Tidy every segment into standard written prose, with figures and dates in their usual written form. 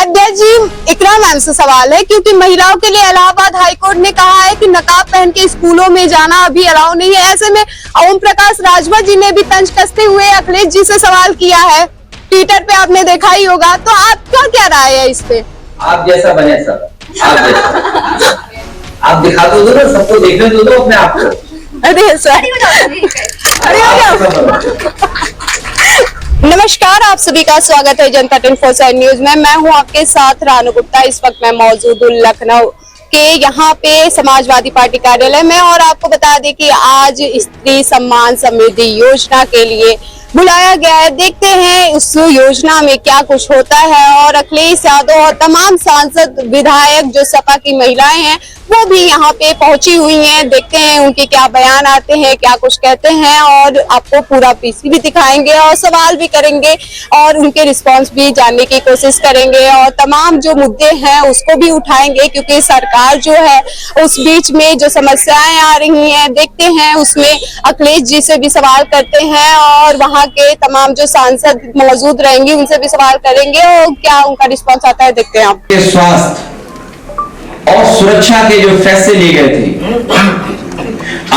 अध्यक्ष जी, इकरा मैम से सवाल है क्योंकि महिलाओं के लिए इलाहाबाद हाईकोर्ट ने कहा है कि नकाब पहन के स्कूलों में जाना अभी अलाउ नहीं है। ऐसे में ओम प्रकाश राजभर जी ने भी तंज कसते हुए अखिलेश जी से सवाल किया है, ट्विटर पे आपने देखा ही होगा, तो आपका क्या राय है इस पे? आप जैसा बने सर, आप दिखा दो ना, सबको देखने दो अपने आप को। अरे सर, नमस्कार, आप सभी का स्वागत है जनता 24/7 न्यूज में। मैं हूं आपके साथ रानू गुप्ता। इस वक्त मैं मौजूद हूं लखनऊ के यहाँ पे समाजवादी पार्टी कार्यालय में और आपको बता दें कि आज स्त्री सम्मान समृद्धि योजना के लिए बुलाया गया है। देखते हैं उस योजना में क्या कुछ होता है और अखिलेश यादव और तमाम सांसद विधायक जो सपा की महिलाएं हैं वो भी यहाँ पे पहुंची हुई हैं। देखते हैं उनके क्या बयान आते हैं, क्या कुछ कहते हैं और आपको पूरा पीसी भी दिखाएंगे और सवाल भी करेंगे और उनके रिस्पांस भी जानने की कोशिश करेंगे और तमाम जो मुद्दे हैं उसको भी उठाएंगे क्योंकि सरकार जो है उस बीच में जो समस्याएं आ रही हैं देखते हैं उसमें अखिलेश जी से भी सवाल करते हैं और वहाँ के तमाम जो सांसद मौजूद रहेंगे उनसे भी सवाल करेंगे और क्या उनका रिस्पॉन्स आता है देखते हैं। आप स्वास्थ्य और सुरक्षा के जो फैसले लिए गए थे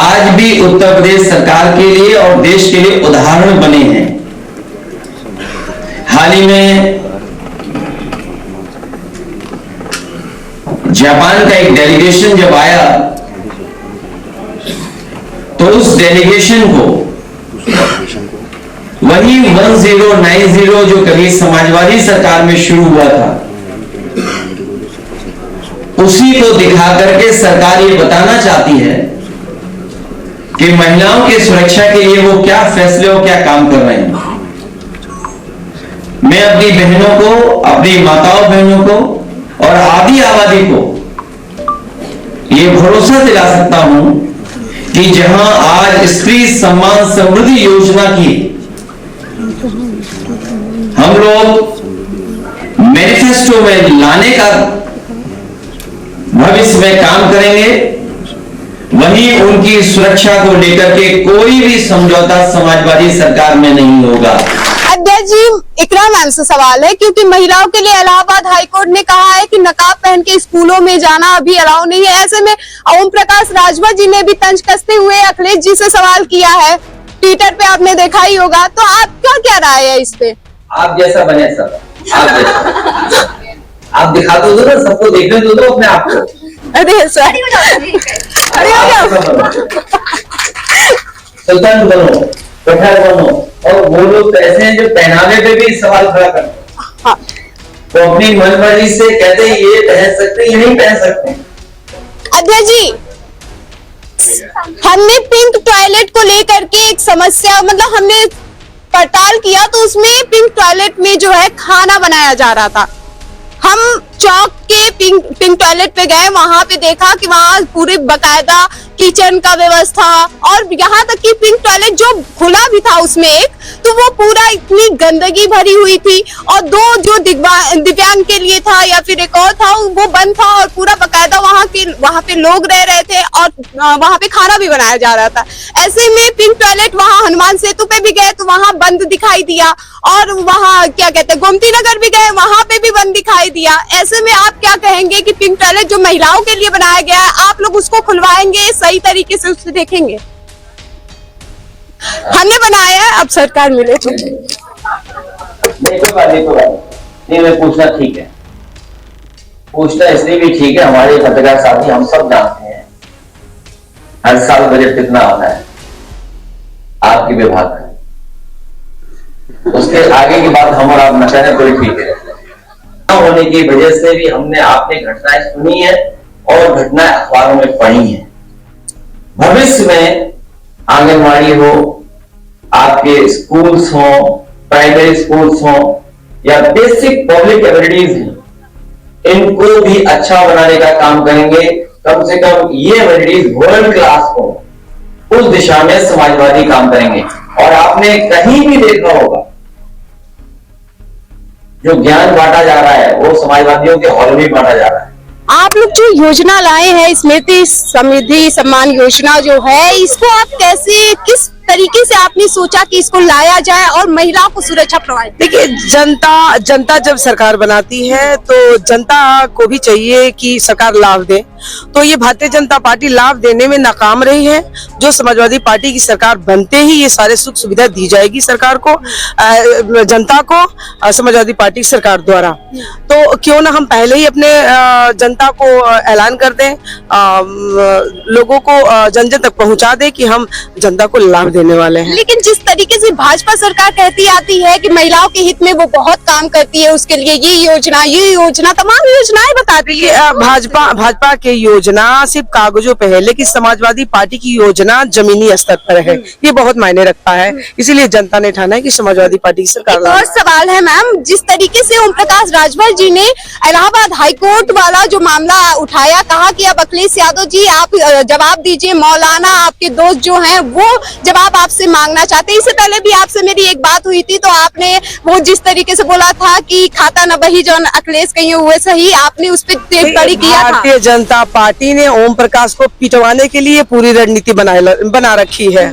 आज भी उत्तर प्रदेश सरकार के लिए और देश के लिए उदाहरण बने हैं। हाल ही में जापान का एक डेलीगेशन जब आया तो उस डेलीगेशन को वही 1090 जो कभी समाजवादी सरकार में शुरू हुआ था उसी को दिखा करके सरकार ये बताना चाहती है कि महिलाओं की सुरक्षा के लिए वो क्या फैसले और क्या काम कर रहे हैं। मैं अपनी बहनों को, अपनी माताओं बहनों को और आधी आबादी को ये भरोसा दिला सकता हूं कि जहां आज स्त्री सम्मान समृद्धि योजना की हम लोग मैनिफेस्टो में लाने का भविष्य में काम करेंगे, वहीं उनकी सुरक्षा को लेकर के कोई भी समझौता समाजवादी सरकार में नहीं होगा। अध्यक्ष जी, इकरा मैम से सवाल है क्योंकि महिलाओं के लिए इलाहाबाद हाईकोर्ट ने कहा है कि नकाब पहन के स्कूलों में जाना अभी अलाउ नहीं है। ऐसे में ओम प्रकाश राजभर जी ने भी तंज कसते हुए अखिलेश जी से सवाल किया है, ट्विटर पे आपने देखा ही होगा, तो आपका क्या राय है इस पे? आप जैसा बने सर, आप जैसा आप दिखा दो ना, सबको देखने दो अपने आप को। अरे सर, सुल्तान बनो, पठार बनो, और वो लोग ऐसे हैं जो पहनावे पे भी सवाल खड़ा करते हैं। हाँ। तो अपनी मनमर्जी से कहते हैं ये पहन सकते हैं, ये नहीं पहन सकते। अध्यक्ष जी, हमने पिंक टॉयलेट को लेकर के एक समस्या मतलब हमने पड़ताल किया तो उसमें पिंक टॉयलेट में जो है खाना बनाया जा रहा था। हम चौक के पिंक टॉयलेट पे गए, वहां पे देखा कि वहां पूरे बकायदा किचन का व्यवस्था और यहाँ तक कि पिंक टॉयलेट जो खुला भी था उसमें एक तो वो पूरा इतनी गंदगी भरी हुई थी और दो जो दिव्यांग के लिए था या फिर एक और था वो बंद था और पूरा बकायदा वहां पे लोग रह रहे थे और वहां पे खाना भी बनाया जा रहा था। ऐसे में पिंक टॉयलेट वहां हनुमान सेतु पे भी गए तो वहां बंद दिखाई दिया और वहां क्या कहते हैं गोमती नगर भी गए वहां पे भी बंद दिखाई दिया। ऐसे में आप क्या कहेंगे कि पिंक टॉयलेट जो महिलाओं के लिए बनाया गया है आप लोग उसको खुलवाएंगे, सही तरीके से उससे देखेंगे? हमने बनाया है, अब सरकार मिले तो नहीं, मैं पूछना ठीक है, पूछना इसलिए भी ठीक है, हमारे पत्रकार साथी हम सब जानते हैं हर साल बजट कितना आता है आपके विभाग का, उसके आगे की बात हम और आप न करें कोई ठीक है। होने की वजह से भी हमने आपने घटनाएं सुनी है और घटनाएं अखबारों में पढ़ी हैं। भविष्य में आंगनवाड़ी हो, आपके स्कूल्स हो, प्राइमरी स्कूल्स हो या बेसिक पब्लिक एमिनिटीज हैं, इनको भी अच्छा बनाने का काम करेंगे। कम से कम ये एमिनिटीज वर्ल्ड क्लास हो, उस दिशा में समाजवादी काम करेंगे। और आपने कहीं भी देखा होगा जो ज्ञान बांटा जा रहा है वो समाजवादियों के हॉल में बांटा जा रहा है। आप लोग जो योजना लाए हैं स्मृति समृद्धि सम्मान योजना जो है इसको आप कैसे किस तरीके से आपने सोचा कि इसको लाया जाए और महिलाओं को सुरक्षा प्रोवाइड? देखिए, जनता जब सरकार बनाती है तो जनता को भी चाहिए कि सरकार लाभ दे। तो ये भारतीय जनता पार्टी लाभ देने में नाकाम रही है। जो समाजवादी पार्टी की सरकार बनते ही ये सारे सुख सुविधा दी जाएगी सरकार को, जनता को, समाजवादी पार्टी की सरकार द्वारा। तो क्यों ना हम पहले ही अपने जनता को ऐलान कर दें, लोगों को जन जन तक पहुंचा दें कि हम जनता को लाभ देने वाले हैं। लेकिन जिस तरीके से भाजपा सरकार कहती आती है कि महिलाओं के हित में वो बहुत काम करती है, उसके लिए ये योजना तमाम योजनाएं बताती है। भाजपा की योजना सिर्फ कागजों पे है, लेकिन समाजवादी पार्टी की योजना जमीनी स्तर पर है। ये बहुत मायने रखता है, इसीलिए जनता ने ठाना है कि समाजवादी पार्टी की सरकार। एक और सवाल है मैम, जिस तरीके से ओम प्रकाश राजभर जी ने इलाहाबाद हाईकोर्ट वाला जो मामला उठाया, कहा कि अब अखिलेश यादव जी आप जवाब दीजिए, मौलाना आपके दोस्त जो हैं वो जवाब आपसे मांगना चाहते हैं। इससे पहले भी आपसे मेरी एक बात हुई थी, तो आपने वो जिस तरीके से बोला था कि खाता न बही जो अखिलेश कहीं हुए सही, आपने उस पर टिप्पणी किया था। भारतीय जनता पार्टी ने ओम प्रकाश को पिटवाने के लिए पूरी रणनीति बना रखी है।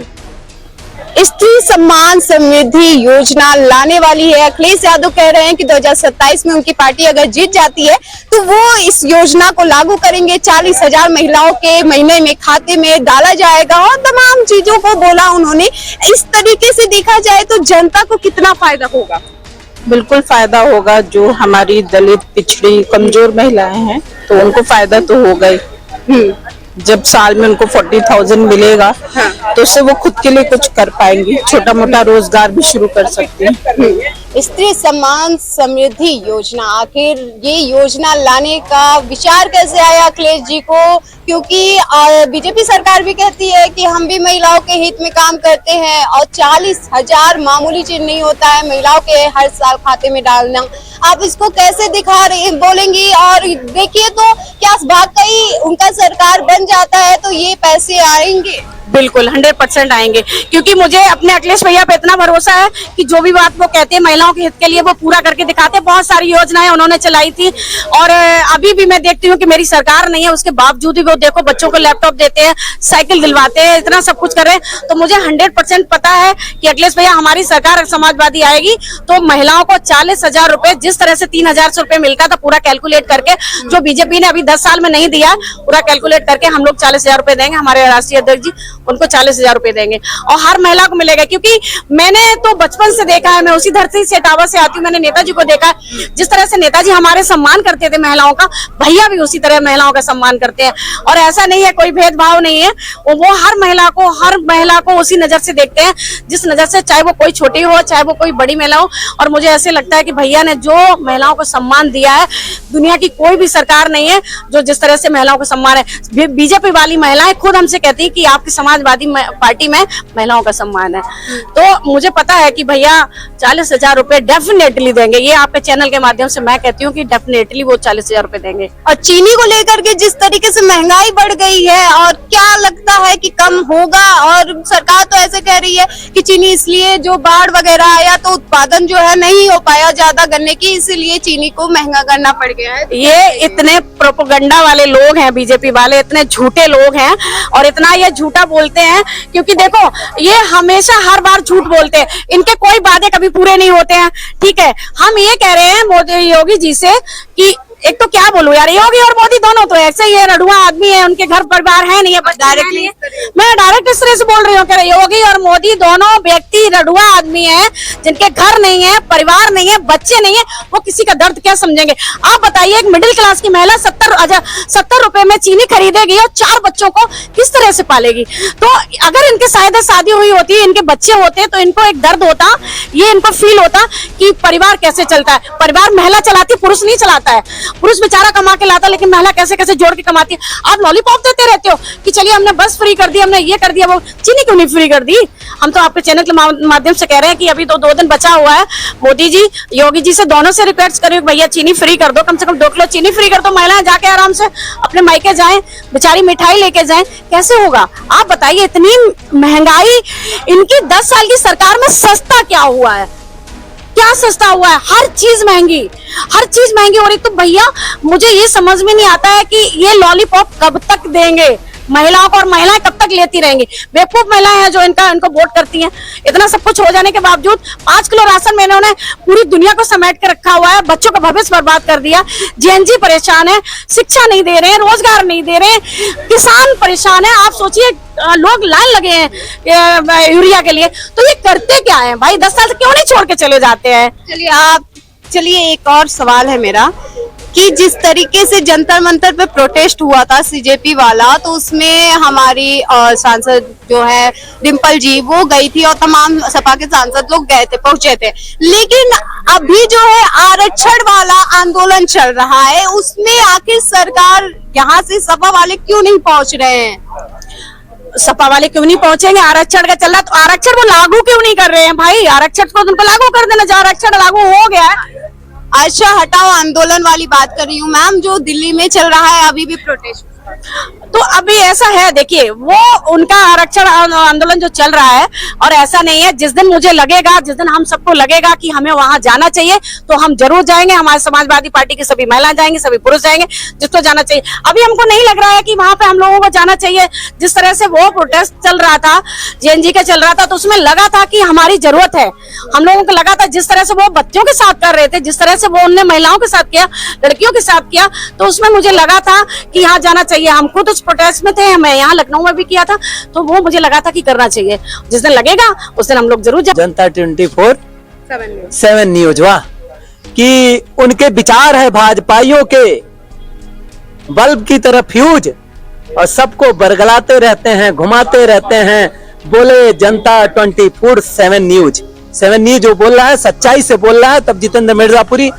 स्त्री सम्मान समृद्धि योजना लाने वाली है। अखिलेश यादव कह रहे हैं कि 2027 में उनकी पार्टी अगर जीत जाती है तो वो इस योजना को लागू करेंगे। 40,000 महिलाओं के महीने में खाते में डाला जाएगा और तमाम चीजों को बोला उन्होंने। इस तरीके से देखा जाए तो जनता को कितना फायदा होगा? बिल्कुल फायदा होगा। जो हमारी दलित, पिछड़ी, कमजोर महिलाएं हैं तो उनको फायदा तो होगा ही। जब साल में उनको 40,000 मिलेगा तो उससे वो खुद के लिए कुछ कर पाएंगी, छोटा मोटा रोजगार भी शुरू कर सकती हैं। स्त्री सम्मान समृद्धि योजना, आखिर ये योजना लाने का विचार कैसे आया अखिलेश जी को? क्योंकि बीजेपी सरकार भी कहती है कि हम भी महिलाओं के हित में काम करते हैं और 40,000 मामूली चीज नहीं होता है महिलाओं के हर साल खाते में डालना। आप इसको कैसे दिखा रहे बोलेंगी? और देखिए तो क्या वाकई उनका सरकार बन जाता है तो ये पैसे आएंगे? बिल्कुल 100% आएंगे, क्योंकि मुझे अपने अखिलेश भैया पे इतना भरोसा है कि जो भी बात वो कहते हैं महिलाओं के हित के लिए वो पूरा करके दिखाते हैं। बहुत सारी योजनाएं उन्होंने चलाई थी और अभी भी मैं देखती हूँ कि मेरी सरकार नहीं है, उसके बावजूद भी वो देखो बच्चों को लैपटॉप देते हैं, साइकिल दिलवाते हैं, इतना सब कुछ कर रहे हैं। तो मुझे 100% पता है कि अखिलेश भैया हमारी सरकार समाजवादी आएगी तो महिलाओं को 40,000 रुपए, जिस तरह से 3,000 रुपए मिलता था पूरा कैलकुलेट करके, जो बीजेपी ने अभी 10 साल में नहीं दिया, पूरा कैलकुलेट करके हम लोग 40,000 रुपए देंगे। हमारे राष्ट्रीय अध्यक्ष जी उनको 40,000 रुपए देंगे और हर महिला को मिलेगा। क्योंकि मैंने तो बचपन से देखा है, मैं उसी धरती से इटावा से आती हूँ, मैंने नेताजी को देखा है। जिस तरह से नेताजी हमारे सम्मान करते थे महिलाओं का, भैया भी उसी तरह महिलाओं का सम्मान करते हैं। और ऐसा नहीं है, कोई भेदभाव नहीं है, वो हर महिला को उसी नजर से देखते हैं, जिस नजर से, चाहे वो कोई छोटी हो चाहे वो कोई बड़ी महिला हो। और मुझे ऐसे लगता है कि भैया ने जो महिलाओं को सम्मान दिया है, दुनिया की कोई भी सरकार नहीं है जो जिस तरह से महिलाओं को सम्मान है। बीजेपी वाली महिलाएं खुद हमसे कहती है कि आपकी समाजवादी पार्टी में महिलाओं का सम्मान है। तो मुझे पता है कि भैया 40,000 रुपए डेफिनेटली देंगे। ये आपके चैनल के माध्यम से मैं कहती हूँ कि डेफिनेटली वो 40,000 रुपए देंगे। और चीनी को लेकर के जिस तरीके से महंगाई बढ़ गई है, और क्या लगता है कि कम होगा? और सरकार तो ऐसे कह रही है कि चीनी इसलिए जो बाढ़ वगैरह आया तो उत्पादन जो है नहीं हो पाया ज्यादा गन्ने की, इसीलिए चीनी को महंगा करना पड़ गया है। ये इतने प्रोपेगेंडा वाले लोग हैं, बीजेपी वाले इतने झूठे लोग हैं और इतना ये झूठा बोलते हैं। क्योंकि देखो ये हमेशा हर बार झूठ बोलते हैं, इनके कोई वादे कभी पूरे नहीं होते हैं। ठीक है, हम ये कह रहे हैं मोदी योगी जी से कि एक तो क्या बोलूं यार, योगी और मोदी दोनों तो ऐसे ही है, रड़ुआ आदमी है, उनके घर परिवार है नहीं है। बस डायरेक्टली मैं डायरेक्ट इस तरह से बोल रही हूँ कि योगी और मोदी दोनों व्यक्ति रड़ुआ आदमी है, जिनके घर नहीं है, परिवार नहीं है, बच्चे नहीं है, वो किसी का दर्द क्या समझेंगे? आप बताइए, एक मिडिल क्लास की महिला 70 रुपए में चीनी खरीदेगी और 4 बच्चों को किस तरह से पालेगी? तो अगर इनके शायद शादी हुई होती, इनके बच्चे होते तो इनको एक दर्द होता, ये इनको फील होता कि परिवार कैसे चलता है। परिवार महिला चलाती, पुरुष नहीं चलाता है। पुरुष बेचारा कमा के लाता, लेकिन महिला कैसे कैसे जोड़ के कमाती है। आप लॉलीपॉप देते रहते हो कि चलिए हमने बस फ्री कर दी, हमने ये कर दिया, वो चीनी क्यों नहीं फ्री कर दी? हम तो आपके चैनल के माध्यम से कह रहे हैं कि अभी तो 2 दिन बचा हुआ है। मोदी जी, योगी जी से दोनों से रिक्वेस्ट करिए भैया चीनी फ्री कर दो, कम से कम 2 किलो चीनी फ्री कर दो। महिलाएं जाके आराम से अपने मायके जाएं, बेचारी मिठाई लेके जाएं। कैसे होगा आप बताइए? इतनी महंगाई, इनकी 10 साल की सरकार में सस्ता क्या हुआ है? क्या सस्ता हुआ है? हर चीज महंगी, हर चीज महंगी हो रही। तो भैया मुझे ये समझ में नहीं आता है कि ये लॉलीपॉप कब तक देंगे, महिलाओं को, और महिलाएं कब तक लेती रहेंगी? बेवकूफ महिलाएं हैं जो इनको वोट करती हैं। इतना सब कुछ हो जाने के बावजूद 5 किलो राशन में इन्होंने पूरी दुनिया को समेट के रखा हुआ है, बच्चों का भविष्य बर्बाद कर दिया। जेएनजी परेशान है, शिक्षा नहीं दे रहे हैं, रोजगार नहीं दे रहे हैं, किसान परेशान है। आप सोचिए, लोग लाइन लगे हैं यूरिया के लिए, तो ये करते क्या है भाई? 10 साल से क्यों नहीं छोड़ के चले जाते हैं? चलिए एक और सवाल है मेरा कि जिस तरीके से जंतर मंतर पे प्रोटेस्ट हुआ था सीजेपी वाला, तो उसमें हमारी सांसद जो है डिम्पल जी वो गई थी और तमाम सपा के सांसद लोग गए थे, पहुंचे थे। लेकिन अभी जो है आरक्षण वाला आंदोलन चल रहा है, उसमें आखिर सरकार यहाँ से सपा वाले क्यों नहीं पहुंच रहे हैं? सपा वाले क्यों नहीं पहुंचेंगे? आरक्षण का चल रहा, तो आरक्षण वो लागू क्यों नहीं कर रहे हैं भाई? आरक्षण को उनको लागू कर देना, जो आरक्षण लागू हो गया है। अच्छा हटाओ आंदोलन वाली बात कर रही हूँ मैम, जो दिल्ली में चल रहा है अभी भी प्रोटेस्ट। तो अभी ऐसा है, देखिए वो उनका आरक्षण आंदोलन जो चल रहा है, और ऐसा नहीं है, जिस दिन मुझे लगेगा, जिस दिन हम सबको लगेगा कि हमें वहां जाना चाहिए तो हम जरूर जाएंगे। हमारे समाजवादी पार्टी की सभी महिलाएं जाएंगी, सभी पुरुष जाएंगे, जिसको जाना चाहिए। अभी हमको नहीं लग रहा है कि वहां पे हम लोगों को जाना चाहिए। जिस तरह से वो प्रोटेस्ट चल रहा था, जेएनजी का चल रहा था, तो उसमें लगा था कि हमारी जरूरत है। हम लोगों को लगा था, जिस तरह से वो बच्चों के साथ कर रहे थे, जिस तरह से वो उनने महिलाओं के साथ किया, लड़कियों के साथ किया, तो उसमें मुझे लगा था कि यहाँ जाना चाहिए। हम खुद उस प्रोटेस्ट में थे, मैं यहाँ लखनऊ में भी किया था, तो वो मुझे लगा था कि करना चाहिए। जिस दिन लगेगा उस दिन हम लोग जरूर जाएंगे। जनता 24/7 न्यूज वाह कि उनके विचार है भाजपाइयों के बल्ब की तरह फ्यूज, और सबको बरगलाते रहते हैं, घुमाते रहते हैं। बोले जनता 24/7 न्यूज। 7 न्यूज जो बोल रहा है सच्चाई से बोल रहा है। तब जितेंद्र मिर्जापुरी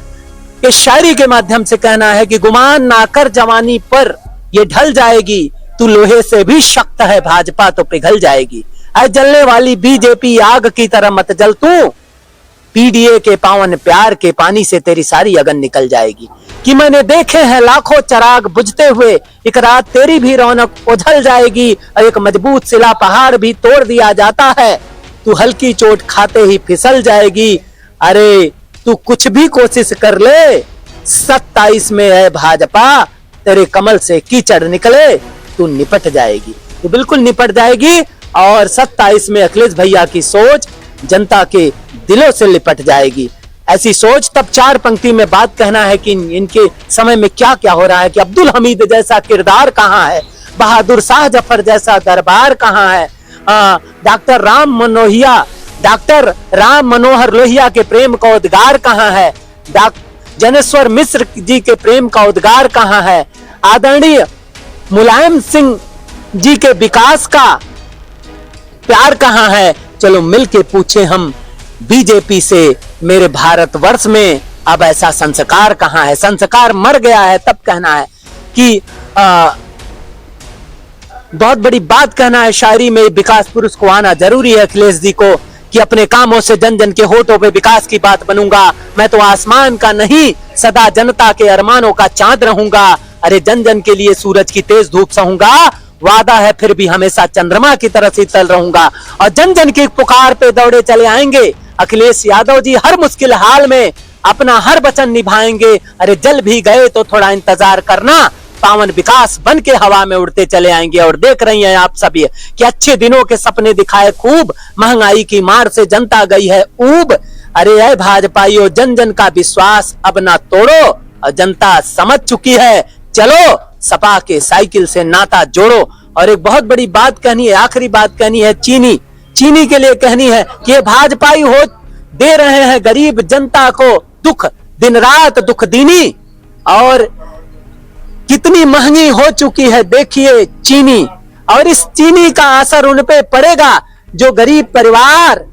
के शायरी के माध्यम से कहना है कि गुमान ना कर जवानी पर, ये ढल जाएगी, तू लोहे से भी शक्त है, भाजपा तो पिघल जाएगी। आज जलने वाली बीजेपी आग की तरह मत जल तू, पीडीए के पावन प्यार के पानी से तेरी सारी अगन निकल जाएगी। कि मैंने देखे हैं लाखों चराग बुझते हुए, एक रात तेरी भी रौनक उझल जाएगी, और एक मजबूत सिला पहाड़ भी तोड़ दिया जाता है, तू हल्की चोट खाते ही फिसल जाएगी। अरे तू कुछ भी कोशिश कर ले, 27 में है भाजपा, तेरे कमल से कीचड़ निकले, तू निपट जाएगी। तू बिल्कुल निपट जाएगी, और 27 में अखिलेश भैया की सोच जनता के दिलों से लिपट जाएगी। ऐसी सोच, तब 4 पंक्ति में बात कहना है कि इनके समय में क्या क्या हो रहा है, कि अब्दुल हमीद जैसा किरदार कहाँ है, बहादुर शाह जफर जैसा दरबार कहाँ है, डॉक्टर राम मनोहर लोहिया के प्रेम का उद्गार कहाँ है, जनेश्वर मिश्र जी के प्रेम का उद्गार कहाँ है, आदरणीय मुलायम सिंह जी के विकास का प्यार कहाँ है। चलो मिलके पूछे हम बीजेपी से, मेरे भारतवर्ष में अब ऐसा संस्कार कहाँ है? संस्कार मर गया है। तब कहना है कि बहुत बड़ी बात कहना है शायरी में, विकास पुरुष को आना जरूरी है अखिलेश जी को, कि अपने कामों से जन जन के होठों पे विकास की बात बनूंगा। मैं तो आसमान का नहीं, सदा जनता के अरमानों का चांद रहूंगा। अरे जन जन के लिए सूरज की तेज धूप सहूंगा, वादा है फिर भी हमेशा चंद्रमा की तरह शीतल रहूंगा, और जन जन की पुकार पे दौड़े चले आएंगे। अखिलेश यादव जी हर मुश्किल हाल में अपना हर वचन निभाएंगे। अरे जल भी गए तो थोड़ा इंतजार करना, पावन विकास बन के हवा में उड़ते चले आएंगे। और देख रही हैं आप सभी कि अच्छे दिनों के सपने दिखाए खूब, महंगाई की मार से जनता गई है ऊब। अरे ऐ भाजपाइयों, जन जन का विश्वास अब ना तोड़ो, और जनता समझ चुकी है, चलो सपा के साइकिल से नाता जोड़ो। और एक बहुत बड़ी बात कहनी है, आखिरी बात कहनी है चीनी के लिए कहनी है कि ये भाजपाई हो दे रहे हैं गरीब जनता को दुख, दिन रात दुख दीनी, और कितनी महंगी हो चुकी है देखिए चीनी। और इस चीनी का असर उन पे पड़ेगा जो गरीब परिवार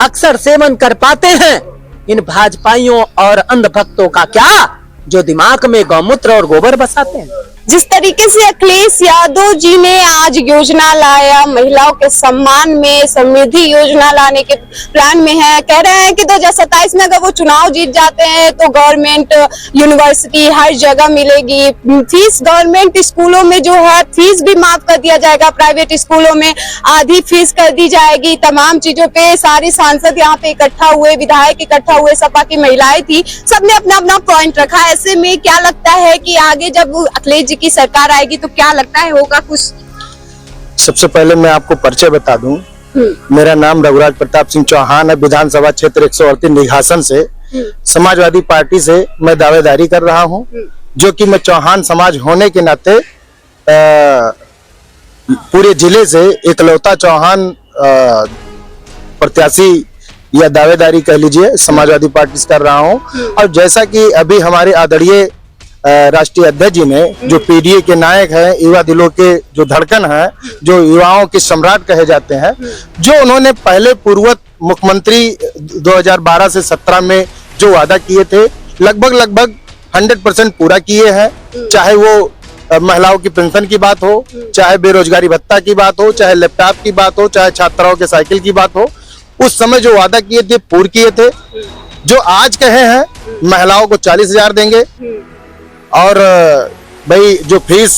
अक्सर सेवन कर पाते हैं। इन भाजपाइयों और अंधभक्तों का क्या, जो दिमाग में गौमूत्र और गोबर बसाते हैं। जिस तरीके से अखिलेश यादव जी ने आज योजना लाया, महिलाओं के सम्मान में समृद्धि योजना लाने के प्लान में है, कह रहे हैं कि 2027 में अगर वो चुनाव जीत जाते हैं तो गवर्नमेंट यूनिवर्सिटी हर जगह मिलेगी, फीस गवर्नमेंट स्कूलों में जो है फीस भी माफ कर दिया जाएगा, प्राइवेट स्कूलों में आधी फीस कर दी जाएगी। तमाम चीजों पे सारे सांसद यहाँ पे इकट्ठा हुए, विधायक इकट्ठा हुए, सपा की महिलाएं थी, सबने अपना अपना पॉइंट रखा। ऐसे में क्या लगता है कि आगे जब अखिलेश राज्य की सरकार आएगी तो क्या लगता है होगा कुछ? सबसे पहले मैं आपको परिचय बता दूं, मेरा नाम रघुराज प्रताप सिंह चौहान है। विधानसभा क्षेत्र 138 निघासन से समाजवादी पार्टी से मैं दावेदारी कर रहा हूं, जो कि मैं चौहान समाज होने के नाते पूरे जिले से इकलौता चौहान प्रत्याशी या दावेदारी कह लीजिए समाजवादी पार्टी से कर रहा हूं। और जैसा कि अभी हमारे आदरणीय राष्ट्रीय अध्यक्ष जी ने, जो पीडीए के नायक हैं, युवा दिलों के जो धड़कन है, जो युवाओं के सम्राट कहे जाते हैं, जो उन्होंने पहले पूर्वत मुख्यमंत्री 2012 से 17 में जो वादा किए थे, लगभग 100% पूरा किए हैं। चाहे वो महिलाओं की पेंशन की बात हो, चाहे बेरोजगारी भत्ता की बात हो, चाहे लैपटॉप की बात हो, चाहे छात्राओं के साइकिल की बात हो, उस समय जो वादा किए थे पूर्ण किए थे। जो आज कहे हैं महिलाओं को 40,000 देंगे, और भाई जो फीस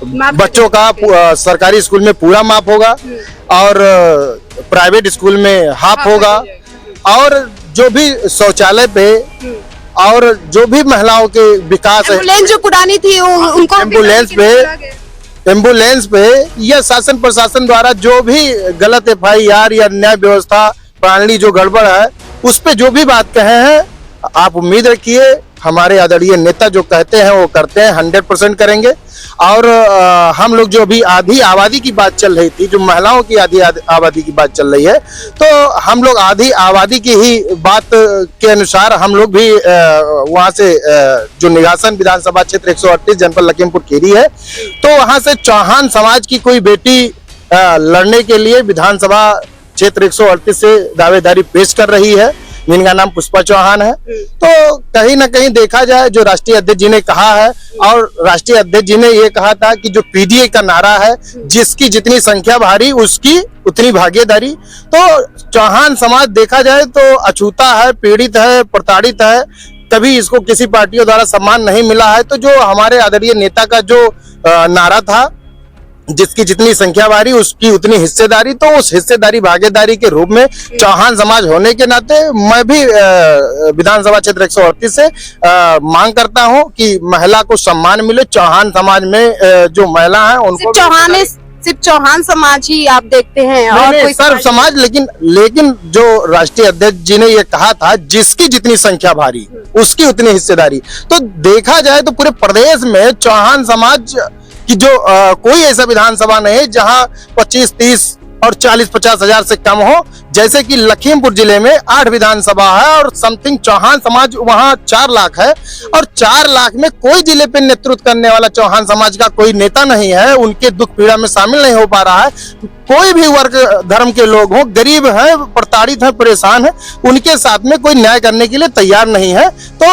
बच्चों का सरकारी स्कूल में पूरा माफ होगा और प्राइवेट स्कूल में हाफ होगा, और जो भी शौचालय पे और जो भी महिलाओं के विकास है, एम्बुलेंस जो पुरानी थी उनको एम्बुलेंस पे या शासन प्रशासन द्वारा जो भी गलत FIR या न्याय व्यवस्था प्रणाली जो गड़बड़ है, उस पे जो भी बात कहे हैं, आप उम्मीद रखिए हमारे आदरणीय नेता जो कहते हैं वो करते हैं, 100% करेंगे। और हम लोग जो अभी आधी आबादी की बात चल रही थी, जो महिलाओं की आधी आबादी की बात चल रही है, तो हम लोग आधी आबादी की ही बात के अनुसार हम लोग भी वहां से जो निघासन विधानसभा क्षेत्र 138 जनपद लखीमपुर खीरी है, तो वहां से चौहान समाज की कोई बेटी लड़ने के लिए विधानसभा क्षेत्र 138 से दावेदारी पेश कर रही है, जिनका नाम पुष्पा चौहान है। तो कहीं ना कहीं देखा जाए, जो राष्ट्रीय अध्यक्ष जी ने कहा है, और राष्ट्रीय अध्यक्ष जी ने ये कहा था कि जो पीडीए का नारा है, जिसकी जितनी संख्या भारी उसकी उतनी भागीदारी, तो चौहान समाज देखा जाए तो अछूता है, पीड़ित है, प्रताड़ित है, कभी इसको किसी पार्टियों द्वारा सम्मान नहीं मिला है। तो जो हमारे आदरणीय नेता का जो नारा था, जिसकी जितनी संख्या भारी उसकी उतनी हिस्सेदारी, तो उस हिस्सेदारी भागीदारी के रूप में चौहान समाज होने के नाते मैं भी विधानसभा क्षेत्र 138 से मांग करता हूं कि महिला को सम्मान मिले। चौहान समाज में जो महिला है उनको सिर्फ चौहान समाज ही आप देखते हैं और कोई सर्व समाज, लेकिन जो राष्ट्रीय अध्यक्ष जी ने ये कहा था, जिसकी जितनी संख्या भारी उसकी उतनी हिस्सेदारी, तो देखा जाए तो पूरे प्रदेश में चौहान समाज कि जो कोई ऐसा विधानसभा नहीं है जहां 25, 30 और 40-50 हजार से कम हो। जैसे कि लखीमपुर जिले में 8 विधानसभा है और समथिंग चौहान समाज वहां 4 लाख है, और 4 लाख में कोई जिले पे नेतृत्व करने वाला चौहान समाज का कोई नेता नहीं है, उनके दुख पीड़ा में शामिल नहीं हो पा रहा है। कोई भी वर्ग धर्म के लोग हों, गरीब हैं, प्रताड़ित हैं, परेशान हैं, उनके साथ में कोई न्याय करने के लिए तैयार नहीं है। तो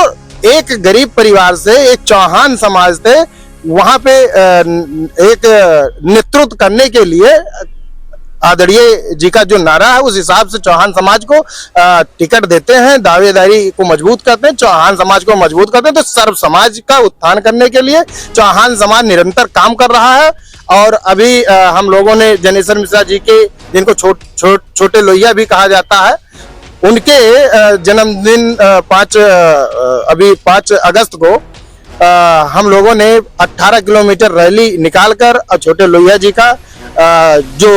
एक गरीब परिवार से, एक चौहान समाज से वहां पे एक नेतृत्व करने के लिए आदरणीय जी का जो नारा है, उस हिसाब से चौहान समाज को टिकट देते हैं, दावेदारी को मजबूत करते हैं, चौहान समाज को मजबूत करते हैं। तो सर्व समाज का उत्थान करने के लिए चौहान समाज निरंतर काम कर रहा है। और अभी हम लोगों ने जनेश्वर मिश्रा जी के, जिनको छोटे लोहिया भी कहा जाता है, उनके जन्मदिन 5 अगस्त को हम लोगों ने 18 किलोमीटर रैली निकालकर छोटे लोहिया जी का जो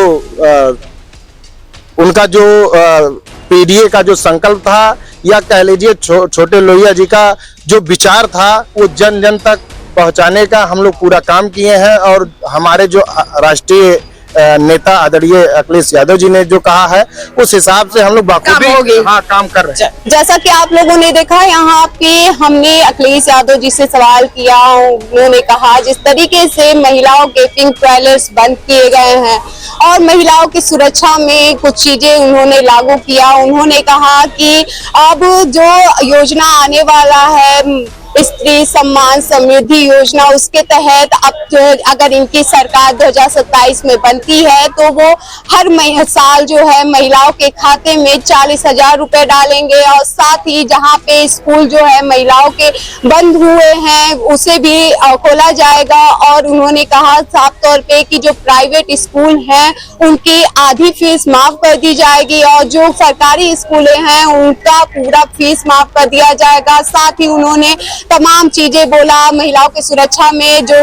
उनका जो पीडीए का जो संकल्प था, या कह लीजिए छोटे लोहिया जी का जो विचार था, वो जन जन तक पहुंचाने का हम लोग पूरा काम किए हैं। और हमारे जो राष्ट्रीय नेता आदरणीय अखिलेश यादव जी ने जो कहा है, उस हिसाब से हम लोग काम कर रहे हैं। जैसा कि आप लोगों ने देखा, यहाँ पे हमने अखिलेश यादव जी से सवाल किया, उन्होंने कहा जिस तरीके से महिलाओं के पिंक टॉयलेट्स बंद किए गए हैं और महिलाओं की सुरक्षा में कुछ चीजें उन्होंने लागू किया। उन्होंने कहा कि अब जो योजना आने वाला है, स्त्री सम्मान समृद्धि योजना, उसके तहत अब अगर इनकी सरकार 2027 में बनती है, तो वो हर साल जो है महिलाओं के खाते में 40,000 रुपए डालेंगे। और साथ ही जहां पे स्कूल जो है महिलाओं के बंद हुए हैं, उसे भी खोला जाएगा। और उन्होंने कहा साफ तौर पे कि जो प्राइवेट स्कूल हैं उनकी आधी फीस माफ कर दी जाएगी, और जो सरकारी स्कूलें हैं उनका पूरा फीस माफ कर दिया जाएगा। साथ ही उन्होंने तमाम चीजें बोला। महिलाओं की सुरक्षा में जो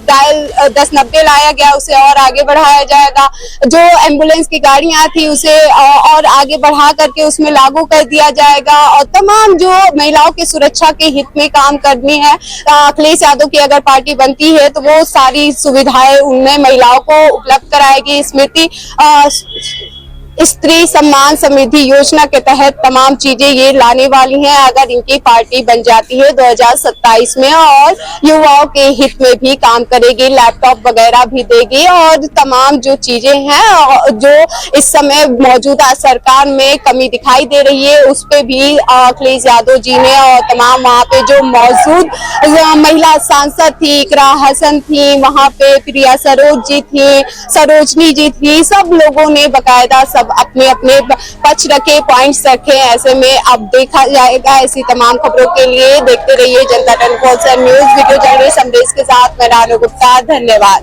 डायल 1090 लाया गया उसे और आगे बढ़ाया जाएगा। जो एम्बुलेंस की गाड़ियां थी उसे और आगे बढ़ा करके उसमें लागू कर दिया जाएगा और तमाम जो महिलाओं की सुरक्षा के हित में काम करनी है। अखिलेश यादव की अगर पार्टी बनती है तो वो सारी सुविधाएं उनमें महिलाओं को उपलब्ध कराएगी। स्मृति स्त्री सम्मान समृद्धि योजना के तहत तमाम चीजें ये लाने वाली हैं अगर इनकी पार्टी बन जाती है 2027 में, और युवाओं के हित में भी काम करेगी, लैपटॉप वगैरह भी देगी और तमाम जो चीजें हैं जो इस समय मौजूदा सरकार में कमी दिखाई दे रही है उस पे भी अखिलेश यादव जी ने और तमाम वहाँ पे जो मौजूद महिला सांसद थी, इकरा हसन थी, वहाँ पे प्रिया सरोजनी जी थी, सब लोगों ने बकायदा सब अपने अपने पक्ष रखे, पॉइंट्स रखे। ऐसे में अब देखा जाएगा। ऐसी तमाम खबरों के लिए देखते रहिए जनता 24/7 न्यूज। वीडियो जर्नलिस्ट अमरीश के साथ मैं रानू गुप्ता। धन्यवाद।